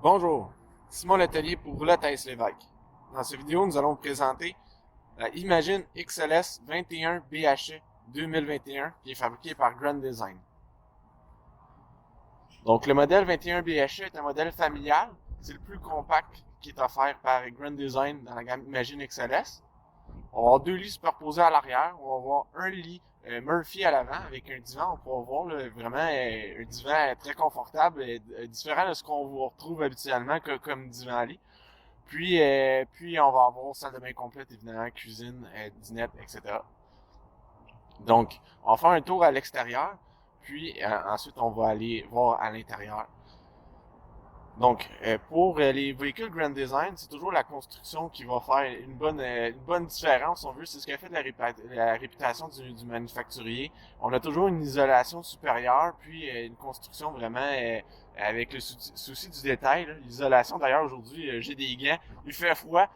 Bonjour, Simon Letelier pour Roulotte à Lévesque. Dans cette vidéo, nous allons vous présenter la Imagine XLS 21 BHE 2021 qui est fabriqué par Grand Design. Donc le modèle 21 BHE est un modèle familial, c'est le plus compact qui est offert par Grand Design dans la gamme Imagine XLS. On va avoir deux lits superposés à l'arrière, on va avoir un lit Murphy à l'avant avec un divan. On pourra voir là, vraiment un divan très confortable, différent de ce qu'on retrouve habituellement comme divan lit. Puis on va avoir salle de bain complète, évidemment, cuisine, dinette, etc. Donc, on va faire un tour à l'extérieur, puis ensuite on va aller voir à l'intérieur. Donc, pour les véhicules Grand Design, c'est toujours la construction qui va faire une bonne différence, si on veut. C'est ce qui a fait la réputation du manufacturier. On a toujours une isolation supérieure, puis une construction vraiment avec le souci du détail. L'isolation, d'ailleurs, aujourd'hui, j'ai des gants, il fait froid.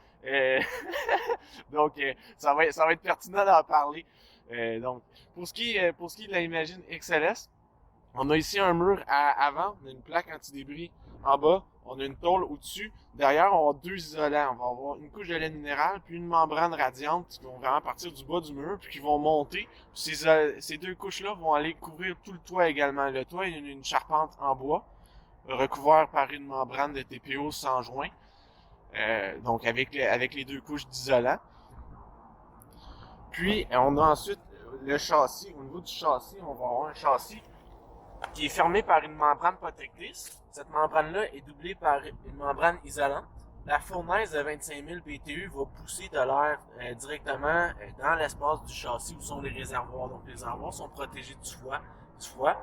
Donc, ça va être pertinent d'en parler. Donc, pour ce qui est de la Imagine XLS, on a ici un mur avant, on a une plaque anti-débris en bas, on a une tôle au-dessus. Derrière, on va avoir deux isolants. On va avoir une couche de laine minérale, puis une membrane radiante qui vont vraiment partir du bas du mur, puis qui vont monter. Puis ces deux couches-là vont aller couvrir tout le toit également. Le toit, il y a une charpente en bois, recouvert par une membrane de TPO sans joint. Donc avec les deux couches d'isolant. Puis, on a ensuite le châssis. Au niveau du châssis, on va avoir un châssis qui est fermé par une membrane protectrice. Cette membrane-là est doublée par une membrane isolante. La fournaise de 25 000 BTU va pousser de l'air directement dans l'espace du châssis où sont les réservoirs. Donc les réservoirs sont protégés du foie.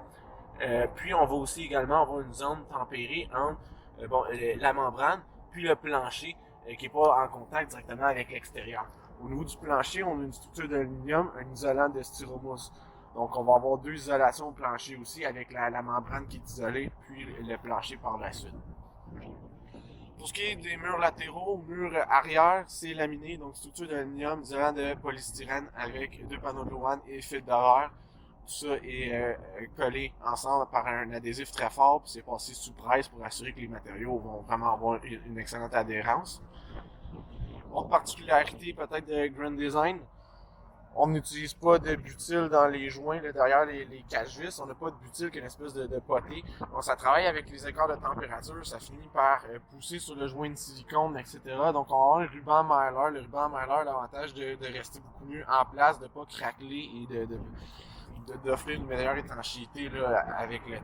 Puis on va aussi également avoir une zone tempérée entre la membrane puis le plancher qui n'est pas en contact directement avec l'extérieur. Au niveau du plancher, on a une structure d'aluminium, un isolant de styromousse. Donc, on va avoir deux isolations au plancher aussi avec la membrane qui est isolée, puis le plancher par la suite. Pour ce qui est des murs latéraux, murs arrière, c'est laminé, donc structure d'aluminium, isolant de polystyrène avec deux panneaux de Louane et fil d'horaire. Tout ça est collé ensemble par un adhésif très fort, puis c'est passé sous presse pour assurer que les matériaux vont vraiment avoir une excellente adhérence. Autre particularité peut-être de Grand Design, on n'utilise pas de butyl dans les joints, là, derrière les caches-vis. On n'a pas de butyl qui est une espèce de poté. Donc, ça travaille avec les écarts de température. Ça finit par pousser sur le joint de silicone, etc. Donc, on a un ruban Mylar. Le ruban Mylar a l'avantage de rester beaucoup mieux en place, de ne pas craqueler et d'offrir une meilleure étanchéité là, avec le temps.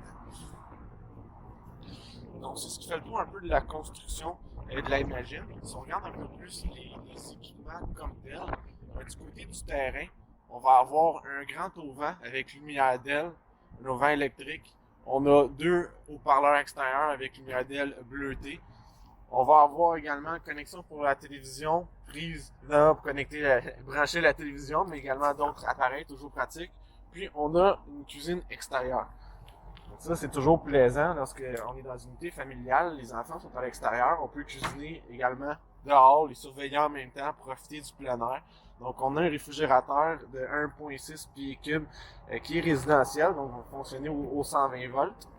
Donc, c'est ce qui fait le tour un peu de la construction de la Imagine. Si on regarde un peu plus les équipements comme tels, du côté du terrain, on va avoir un grand auvent avec lumière d'aile, un auvent électrique. On a deux haut-parleurs extérieurs avec lumière d'aile bleutée. On va avoir également une connexion pour la télévision, prise là pour brancher la télévision, mais également d'autres appareils, toujours pratiques. Puis on a une cuisine extérieure. Donc ça, c'est toujours plaisant lorsqu'on est dans une unité familiale, les enfants sont à l'extérieur, on peut cuisiner également dehors, les surveiller en même temps, profiter du plein air. Donc on a un réfrigérateur de 1,6 pieds cubes qui est résidentiel, donc va fonctionner au 120 volts.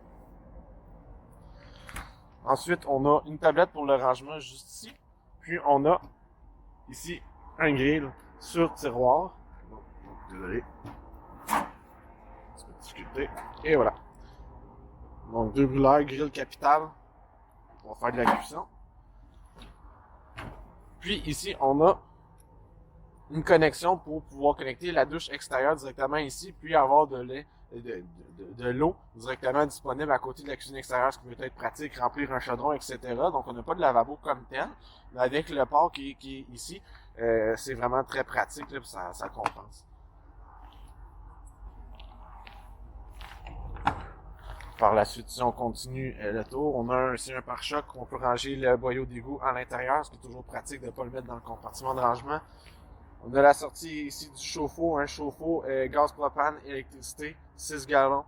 Ensuite, on a une tablette pour le rangement juste ici. Puis on a ici un grill sur tiroir. Désolé. Un petit peu de difficulté. Et voilà. Donc deux brûleurs, grill capital. On va faire de la cuisson. Puis ici, on a une connexion pour pouvoir connecter la douche extérieure directement ici, puis avoir de l'eau directement disponible à côté de la cuisine extérieure, ce qui peut être pratique, remplir un chaudron, etc. Donc, on n'a pas de lavabo comme tel, mais avec le port qui est ici, c'est vraiment très pratique, là, ça compense. Par la suite, si on continue le tour, on a un pare-choc où on peut ranger le boyau d'égout à l'intérieur, ce qui est toujours pratique de ne pas le mettre dans le compartiment de rangement. On a la sortie ici du chauffe-eau, un chauffe-eau gaz propane, électricité, 6 gallons.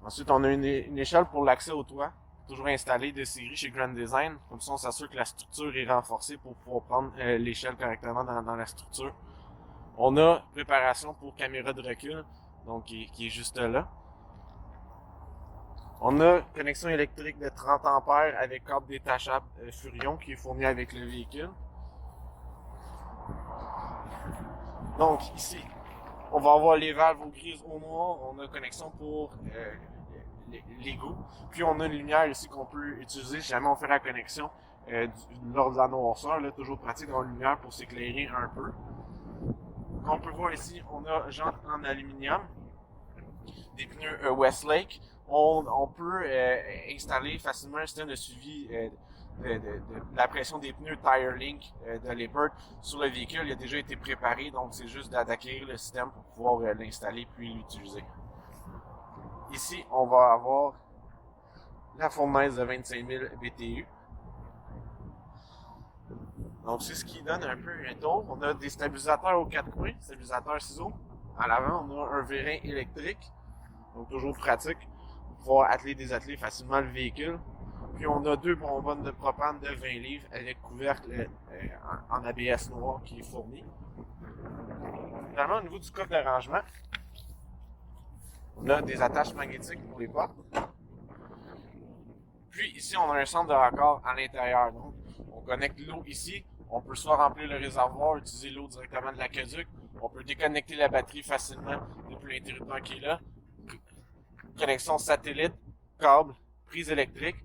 Ensuite, on a une échelle pour l'accès au toit, toujours installée de série chez Grand Design. Comme ça, on s'assure que la structure est renforcée pour pouvoir prendre l'échelle correctement dans la structure. On a préparation pour caméra de recul, donc qui est juste là. On a connexion électrique de 30 ampères avec câble détachable Furion qui est fourni avec le véhicule. Donc ici, on va avoir les valves au gris, au noir. On a connexion pour l'égout. Puis on a une lumière ici qu'on peut utiliser si jamais on fait la connexion lors de la noirceur. Là, toujours pratique d'avoir une lumière pour s'éclairer un peu. Comme on peut voir ici, on a jantes en aluminium, des pneus Westlake. On peut installer facilement un système de suivi de la pression des pneus TireLink de Lippert sur le véhicule. Il a déjà été préparé, donc c'est juste d'acquérir le système pour pouvoir l'installer puis l'utiliser. Ici, on va avoir la fournaise de 25 000 BTU. Donc, c'est ce qui donne un peu un tour. On a des stabilisateurs aux quatre coins, stabilisateurs ciseaux. À l'avant, on a un vérin électrique, donc toujours pratique pour pouvoir atteler, désatteler facilement le véhicule. Puis, on a deux bonbonnes de propane de 20 livres avec couvercle en ABS noir qui est fourni. Finalement, au niveau du coffre de rangement, on a des attaches magnétiques pour les portes. Puis ici, on a un centre de raccord à l'intérieur. Donc, on connecte l'eau ici. On peut soit remplir le réservoir, utiliser l'eau directement de l'aqueduc. On peut déconnecter la batterie facilement depuis l'interrupteur qui est là. Connexion satellite, câble, prise électrique,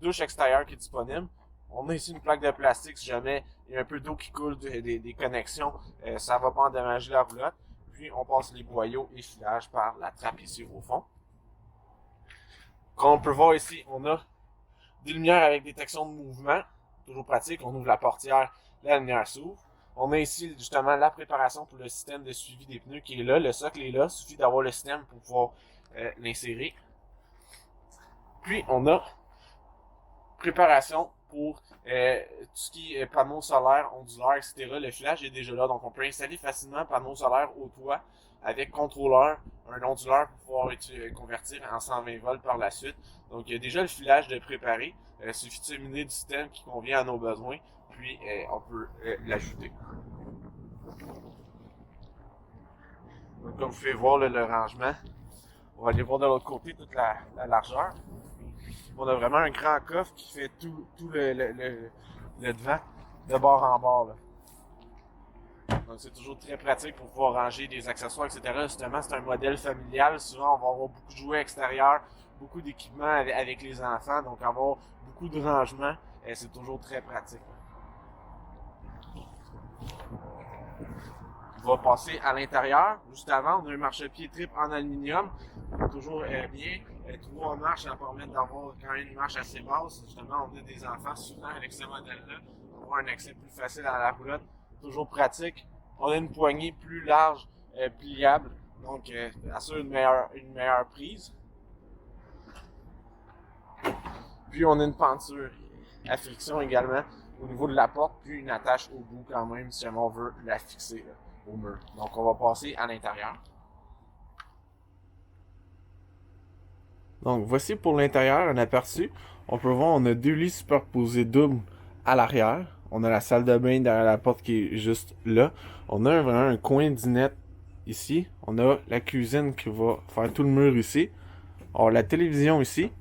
douche extérieure qui est disponible. On a ici une plaque de plastique si jamais il y a un peu d'eau qui coule des connexions, ça ne va pas endommager la roulotte. Puis on passe les boyaux et filages par la trappe ici au fond. Comme on peut voir ici, on a des lumières avec détection de mouvement. Toujours pratique, on ouvre la portière, la lumière s'ouvre. On a ici justement la préparation pour le système de suivi des pneus qui est là. Le socle est là, il suffit d'avoir le système pour pouvoir l'insérer. Puis on a préparation pour tout ce qui est panneaux solaires, ondulaires, etc. Le filage est déjà là, donc on peut installer facilement panneaux solaires au toit avec contrôleur, un onduleur pour pouvoir convertir en 120 volts par la suite. Donc il y a déjà le filage de préparer. Il suffit de terminer du système qui convient à nos besoins, puis on peut l'ajouter. Donc, comme vous pouvez voir le rangement, on va aller voir de l'autre côté toute la largeur. On a vraiment un grand coffre qui fait tout le devant de bord en bord. Là. Donc c'est toujours très pratique pour pouvoir ranger des accessoires, etc. Justement, c'est un modèle familial. Souvent, on va avoir beaucoup de jouets extérieurs, beaucoup d'équipements avec les enfants. Donc avoir beaucoup de rangements, c'est toujours très pratique. On va passer à l'intérieur. Juste avant, on a un marchepied triple en aluminium. Toujours bien. Trois marches, ça permet d'avoir quand même une marche assez basse. Justement, on a des enfants souvent avec ce modèle-là. On va avoir un accès plus facile à la roulotte. Toujours pratique. On a une poignée plus large, pliable. Donc, assure une meilleure prise. Puis, on a une penture à friction également au niveau de la porte. Puis, une attache au bout quand même si jamais on veut la fixer là, au mur. Donc, on va passer à l'intérieur. Donc, voici pour l'intérieur un aperçu. On peut voir, on a deux lits superposés doubles à l'arrière. On a la salle de bain derrière la porte qui est juste là. On a vraiment un coin dinette ici. On a la cuisine qui va faire tout le mur ici. On a la télévision ici.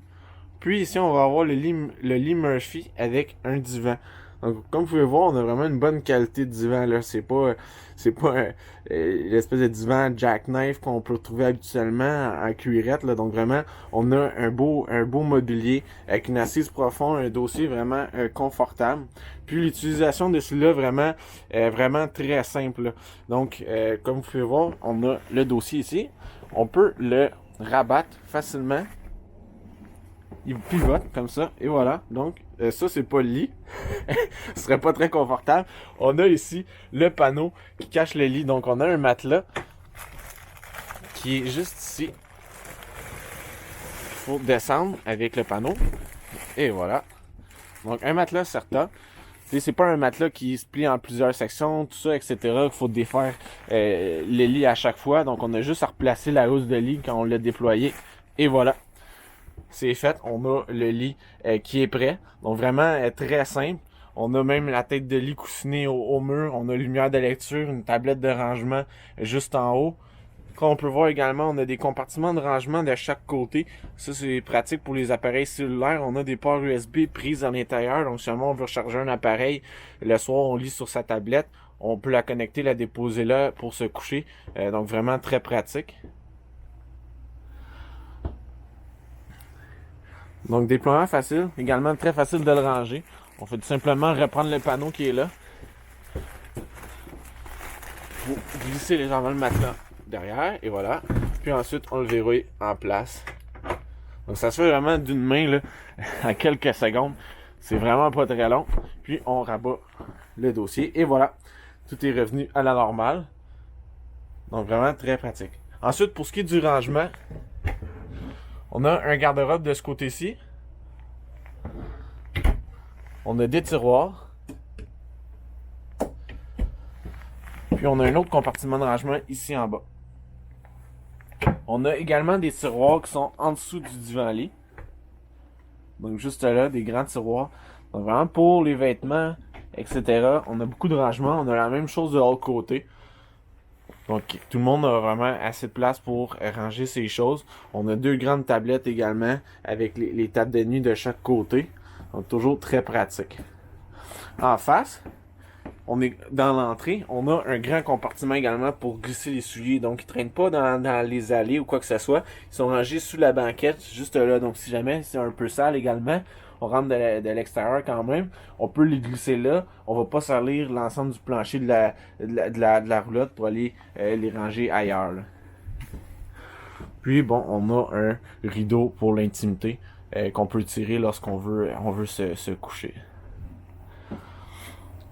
Puis ici, on va avoir le lit Murphy avec un divan. Donc, comme vous pouvez voir, on a vraiment une bonne qualité de divan là. C'est pas l'espèce de divan jackknife qu'on peut trouver habituellement en cuirette là. Donc vraiment, on a un beau mobilier avec une assise profonde, un dossier vraiment confortable. Puis l'utilisation de celui-là vraiment très simple là. Donc, comme vous pouvez voir, on a le dossier ici. On peut le rabattre facilement. Il pivote comme ça, et voilà. Donc, ça, c'est pas le lit. Ce serait pas très confortable. On a ici le panneau qui cache le lit. Donc, on a un matelas qui est juste ici. Il faut descendre avec le panneau. Et voilà. Donc, un matelas Serta. C'est pas un matelas qui se plie en plusieurs sections, tout ça, etc. Il faut défaire le lit à chaque fois. Donc, on a juste à replacer la housse de lit quand on l'a déployé. Et voilà. C'est fait, on a le lit qui est prêt. Donc vraiment très simple. On a même la tête de lit coussinée au mur. On a lumière de lecture, une tablette de rangement juste en haut. Comme on peut voir également, on a des compartiments de rangement de chaque côté. Ça, c'est pratique pour les appareils cellulaires. On a des ports USB prises à l'intérieur. Donc, si jamais on veut recharger un appareil, le soir, on lit sur sa tablette. On peut la connecter, la déposer là pour se coucher. Donc, vraiment très pratique. Donc, déploiement facile. Également très facile de le ranger. On fait tout simplement reprendre le panneau qui est là. Vous glissez légèrement le matelas derrière, et voilà. Puis ensuite, on le verrouille en place. Donc ça se fait vraiment d'une main, là, en quelques secondes. C'est vraiment pas très long. Puis on rabat le dossier, et voilà. Tout est revenu à la normale. Donc vraiment très pratique. Ensuite, pour ce qui est du rangement, on a un garde-robe de ce côté-ci. On a des tiroirs. Puis on a un autre compartiment de rangement ici en bas. On a également des tiroirs qui sont en dessous du divan-lit. Donc juste là, des grands tiroirs. Donc vraiment pour les vêtements, etc. On a beaucoup de rangements. On a la même chose de l'autre côté. Donc tout le monde a vraiment assez de place pour ranger ses choses. On a 2 grandes tablettes également avec les tables de nuit de chaque côté. Donc toujours très pratique. En face, on est dans l'entrée, on a un grand compartiment également pour glisser les souliers. Donc, ils traînent pas dans les allées ou quoi que ce soit. Ils sont rangés sous la banquette, juste là. Donc, si jamais c'est un peu sale également, on rentre de l'extérieur quand même. On peut les glisser là. On va pas salir l'ensemble du plancher de la roulotte pour aller les ranger ailleurs, là. Puis, bon, on a un rideau pour l'intimité qu'on peut tirer lorsqu'on veut, se coucher.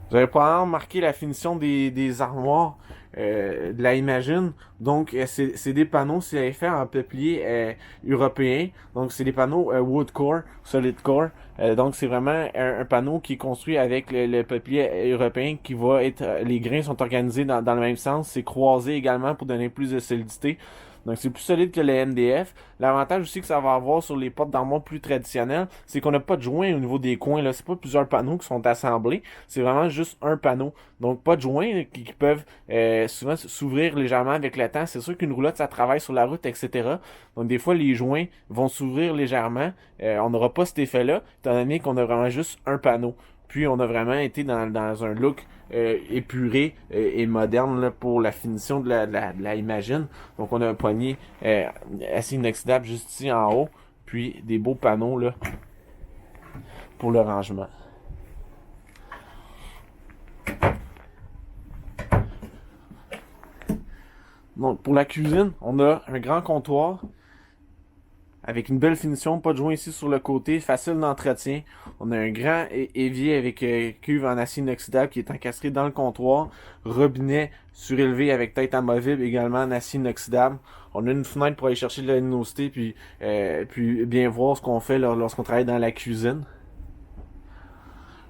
Vous avez probablement remarqué la finition des armoires de la Imagine. Donc, c'est des panneaux, c'est fait en peuplier européen. Donc, c'est des panneaux wood core, solid core. Donc, c'est vraiment un panneau qui est construit avec le peuplier européen qui va être... les grains sont organisés dans le même sens. C'est croisé également pour donner plus de solidité. Donc, c'est plus solide que le MDF. L'avantage aussi que ça va avoir sur les portes d'armoire plus traditionnelles, c'est qu'on n'a pas de joint au niveau des coins, là. C'est pas plusieurs panneaux qui sont assemblés. C'est vraiment juste un panneau. Donc, pas de joints qui peuvent souvent s'ouvrir légèrement avec le temps. C'est sûr qu'une roulotte, ça travaille sur la route, etc. Donc, des fois, les joints vont s'ouvrir légèrement. On n'aura pas cet effet-là, étant donné qu'on a vraiment juste un panneau. Puis, on a vraiment été dans un look épuré et moderne là, pour la finition de la Imagine. Donc on a un poignet assez inoxydable juste ici en haut, puis des beaux panneaux là pour le rangement. Donc pour la cuisine, on a un grand comptoir avec une belle finition, pas de joint ici sur le côté, facile d'entretien. On a un grand évier avec cuve en acier inoxydable qui est encastré dans le comptoir. Robinet surélevé avec tête amovible également en acier inoxydable. On a une fenêtre pour aller chercher de la luminosité puis bien voir ce qu'on fait lorsqu'on travaille dans la cuisine.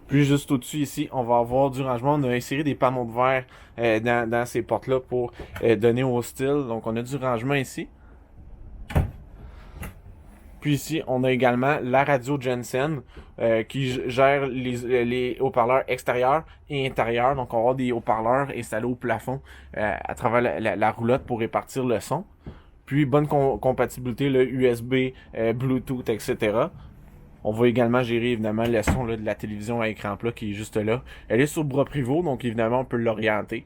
Puis juste au-dessus ici, on va avoir du rangement. On a inséré des panneaux de verre dans ces portes-là pour donner au style. Donc on a du rangement ici. Puis ici, on a également la radio Jensen qui gère les haut-parleurs extérieurs et intérieurs. Donc, on va avoir des haut-parleurs installés au plafond à travers la roulotte pour répartir le son. Puis, bonne compatibilité, le USB, Bluetooth, etc. On va également gérer évidemment le son là, de la télévision à écran plat qui est juste là. Elle est sur le bras pivot, donc évidemment, on peut l'orienter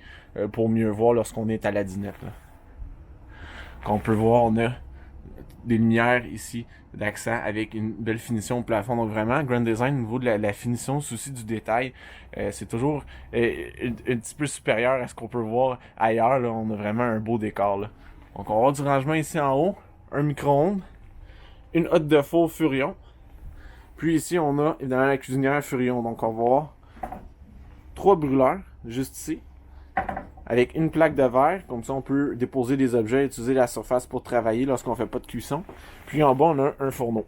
pour mieux voir lorsqu'on est à la dinette, là. Comme on peut voir, on a des lumières ici d'accent avec une belle finition au plafond. Donc vraiment, Grand Design au niveau de la finition, souci du détail, c'est toujours un petit peu supérieur à ce qu'on peut voir ailleurs. Là. On a vraiment un beau décor. Là. Donc on va avoir du rangement ici en haut, un micro-ondes, une hotte de four Furion. Puis ici, on a évidemment la cuisinière Furion. Donc on va avoir 3 brûleurs juste ici, avec une plaque de verre, comme ça on peut déposer des objets et utiliser la surface pour travailler lorsqu'on fait pas de cuisson. Puis en bas, on a un fourneau.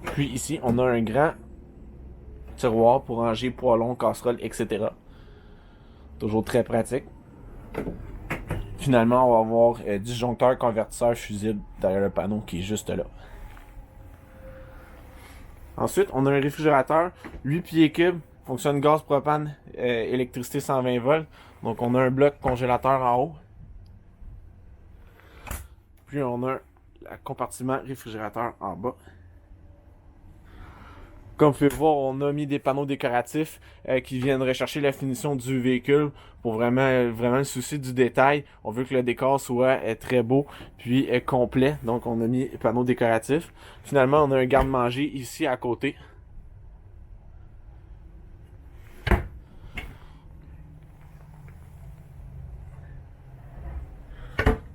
Puis ici, on a un grand tiroir pour ranger poêlons, casseroles, etc. Toujours très pratique. Finalement, on va avoir disjoncteur, convertisseur, fusible derrière le panneau qui est juste là. Ensuite, on a un réfrigérateur 8 pieds cubes Fonctionne gaz, propane, électricité 120 volts. Donc on a un bloc congélateur en haut. Puis on a le compartiment réfrigérateur en bas. Comme vous pouvez voir, on a mis des panneaux décoratifs qui viennent rechercher la finition du véhicule pour vraiment le souci du détail. On veut que le décor soit très beau puis complet. Donc on a mis des panneaux décoratifs. Finalement, on a un garde-manger ici à côté.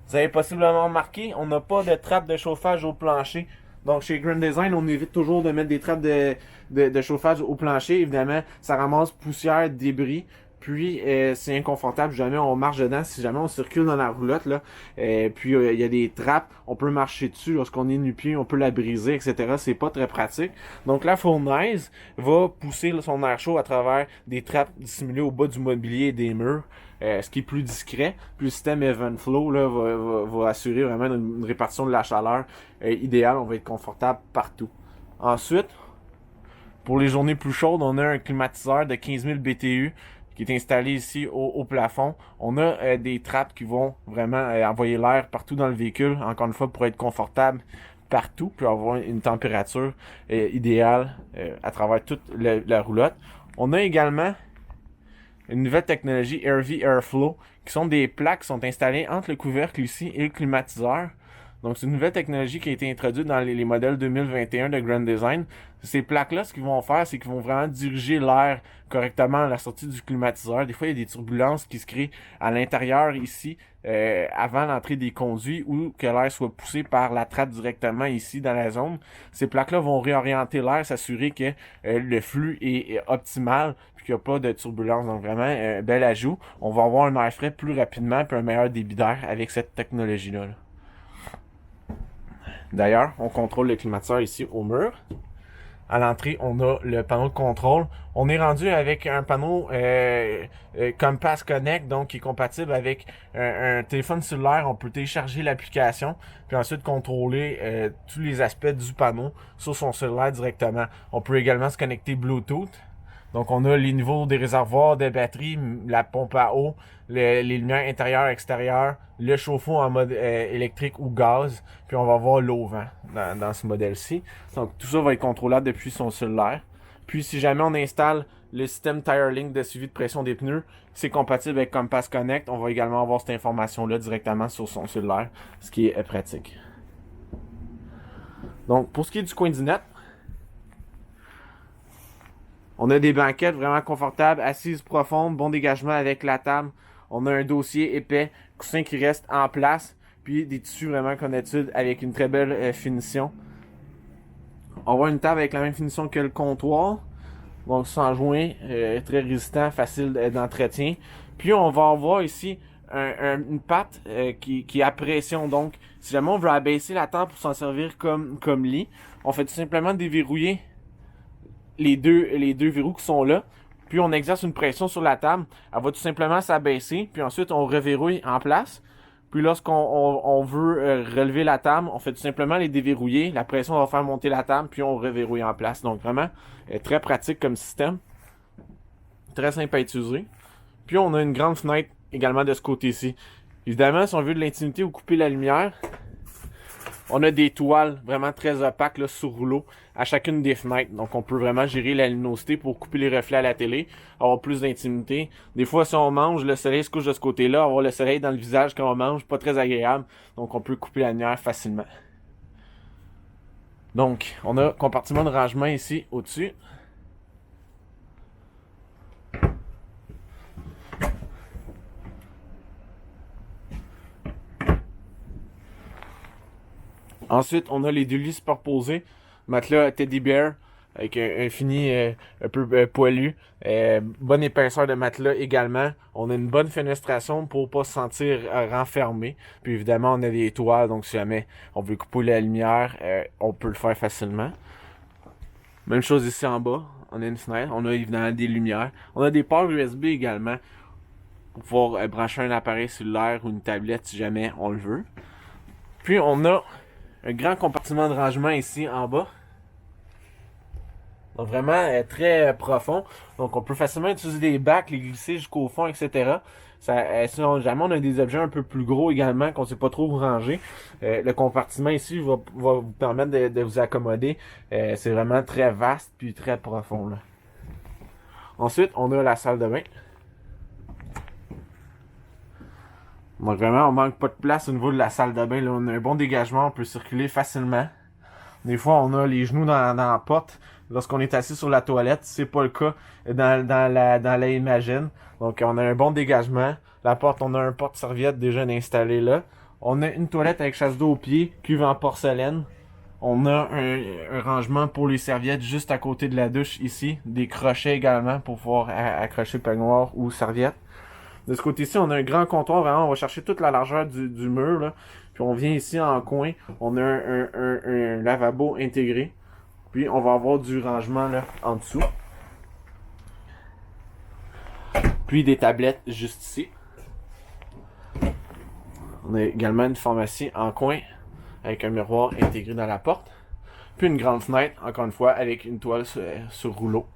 Vous avez possiblement remarqué, on n'a pas de trappe de chauffage au plancher. Donc chez Grand Design, on évite toujours de mettre des trappes de chauffage au plancher. Évidemment, ça ramasse poussière, débris. Puis c'est inconfortable, jamais on marche dedans, si jamais on circule dans la roulotte là, puis il y a des trappes, on peut marcher dessus lorsqu'on est nu-pied, on peut la briser, etc. C'est pas très pratique. Donc la fournaise va pousser son air chaud à travers des trappes dissimulées au bas du mobilier et des murs. Ce qui est plus discret, puis le système Evenflow là, va assurer vraiment une répartition de la chaleur idéale, on va être confortable partout. Ensuite, pour les journées plus chaudes, on a un climatiseur de 15 000 BTU qui est installé ici au plafond. On a des trappes qui vont vraiment envoyer l'air partout dans le véhicule, encore une fois pour être confortable partout, puis avoir une température idéale à travers toute la roulotte. On a également une nouvelle technologie AirV Airflow, qui sont des plaques qui sont installées entre le couvercle ici et le climatiseur. Donc, c'est une nouvelle technologie qui a été introduite dans les modèles 2021 de Grand Design. Ces plaques-là, ce qu'ils vont faire, c'est qu'ils vont vraiment diriger l'air correctement à la sortie du climatiseur. Des fois, il y a des turbulences qui se créent à l'intérieur ici, avant l'entrée des conduits, ou que l'air soit poussé par la trappe directement ici dans la zone. Ces plaques-là vont réorienter l'air, s'assurer que le flux est optimal, puis qu'il n'y a pas de turbulence. Donc, vraiment, un bel ajout. On va avoir un air frais plus rapidement, puis un meilleur débit d'air avec cette technologie-là. D'ailleurs, on contrôle le climatiseur ici au mur. À l'entrée, on a le panneau de contrôle. On est rendu avec un panneau Compass Connect, donc qui est compatible avec un téléphone cellulaire. On peut télécharger l'application, puis ensuite contrôler tous les aspects du panneau sur son cellulaire directement. On peut également se connecter Bluetooth. Donc, on a les niveaux des réservoirs, des batteries, la pompe à eau, les lumières intérieures, extérieures, le chauffe-eau en mode électrique ou gaz, puis on va avoir l'eau-vent dans ce modèle-ci. Donc, tout ça va être contrôlable depuis son cellulaire. Puis, si jamais on installe le système TireLink de suivi de pression des pneus, c'est compatible avec Compass Connect. On va également avoir cette information-là directement sur son cellulaire, ce qui est pratique. Donc, pour ce qui est du coin du net, on a des banquettes vraiment confortables, assises profondes, bon dégagement avec la table. On a un dossier épais, coussin qui reste en place, puis des tissus vraiment comme d'habitude avec une très belle finition. On va avoir une table avec la même finition que le comptoir, donc sans joint, très résistant, facile d'entretien. Puis on va avoir ici une patte qui est à pression, donc si jamais on veut abaisser la table pour s'en servir comme lit, on fait tout simplement déverrouiller les deux verrous qui sont là, puis on exerce une pression sur la table, elle va tout simplement s'abaisser, puis ensuite on reverrouille en place. Puis lorsqu'on veut relever la table, on fait tout simplement les déverrouiller, la pression va faire monter la table, puis on reverrouille en place. Donc vraiment, très pratique comme système, très simple à utiliser. Puis on a une grande fenêtre également de ce côté-ci. Évidemment, si on veut de l'intimité ou couper la lumière, on a des toiles vraiment très opaques là, sur rouleau à chacune des fenêtres. Donc on peut vraiment gérer la luminosité pour couper les reflets à la télé, avoir plus d'intimité. Des fois, si on mange, le soleil se couche de ce côté-là, avoir le soleil dans le visage quand on mange, pas très agréable. Donc on peut couper la lumière facilement. Donc, on a compartiment de rangement ici au-dessus. Ensuite, on a les deux lits superposés. Matelas Teddy Bear avec un fini un peu poilu. Bonne épaisseur de matelas également. On a une bonne fenestration pour pas se sentir renfermé. Puis évidemment, on a des toiles, donc si jamais on veut couper la lumière, on peut le faire facilement. Même chose ici en bas. On a une fenêtre. On a évidemment des lumières. On a des ports USB également pour pouvoir brancher un appareil cellulaire ou une tablette si jamais on le veut. Puis on a un grand compartiment de rangement ici en bas. Donc vraiment très profond. Donc on peut facilement utiliser des bacs, les glisser jusqu'au fond, etc. Si jamais on a des objets un peu plus gros également, qu'on ne sait pas trop où ranger, le compartiment ici va vous permettre de vous accommoder. C'est vraiment très vaste puis très profond, là. Ensuite, on a la salle de bain. Donc vraiment, on manque pas de place au niveau de la salle de bain. Là, on a un bon dégagement, on peut circuler facilement. Des fois, on a les genoux dans la porte lorsqu'on est assis sur la toilette. C'est pas le cas dans la Imagine. Donc, on a un bon dégagement. La porte, on a un porte-serviette déjà installé là. On a une toilette avec chasse d'eau au pied, cuve en porcelaine. On a un rangement pour les serviettes juste à côté de la douche ici. Des crochets également pour pouvoir accrocher peignoir ou serviette. De ce côté-ci, on a un grand comptoir. Vraiment, on va chercher toute la largeur du mur, là. Puis on vient ici en coin. On a un lavabo intégré. Puis on va avoir du rangement là, en dessous. Puis des tablettes juste ici. On a également une pharmacie en coin avec un miroir intégré dans la porte. Puis une grande fenêtre, encore une fois, avec une toile sur rouleau.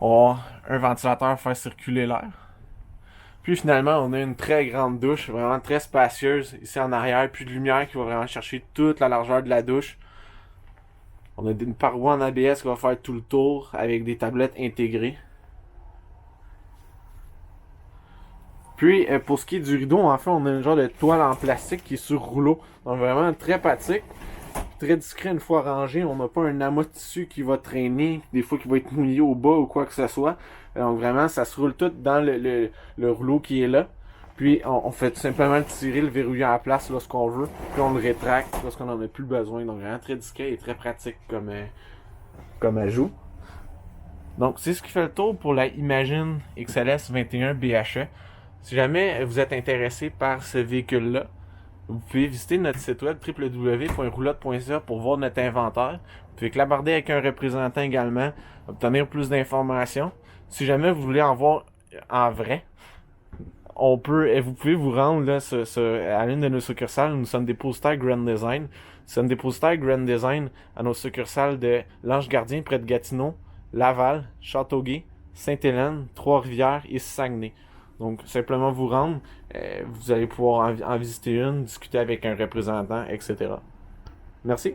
On a un ventilateur pour faire circuler l'air. Puis finalement, on a une très grande douche, vraiment très spacieuse, ici en arrière, puis de lumière qui va vraiment chercher toute la largeur de la douche. On a une paroi en ABS qui va faire tout le tour avec des tablettes intégrées. Puis pour ce qui est du rideau, en fait, on a une genre de toile en plastique qui est sur rouleau. Donc vraiment très pratique, très discret une fois rangé. On n'a pas un amas de tissu qui va traîner, des fois qui va être mouillé au bas ou quoi que ce soit. Donc vraiment, ça se roule tout dans le rouleau qui est là. Puis on fait tout simplement tirer le verrouilleur à la place lorsqu'on veut. Puis on le rétracte lorsqu'on n'en a plus besoin. Donc vraiment très discret et très pratique comme ajout. Donc c'est ce qui fait le tour pour la Imagine XLS 21 BHE. Si jamais vous êtes intéressé par ce véhicule-là, vous pouvez visiter notre site web www.roulotte.ca pour voir notre inventaire. Vous pouvez clabarder avec un représentant également, obtenir plus d'informations. Si jamais vous voulez en voir en vrai, vous pouvez vous rendre là, à l'une de nos succursales. Nous sommes dépositaires Grand Design. Nous sommes dépositaires Grand Design à nos succursales de l'Ange Gardien près de Gatineau, Laval, Châteauguay, Sainte-Hélène, Trois-Rivières et Saguenay. Donc, simplement vous rendre, vous allez pouvoir en visiter une, discuter avec un représentant, etc. Merci.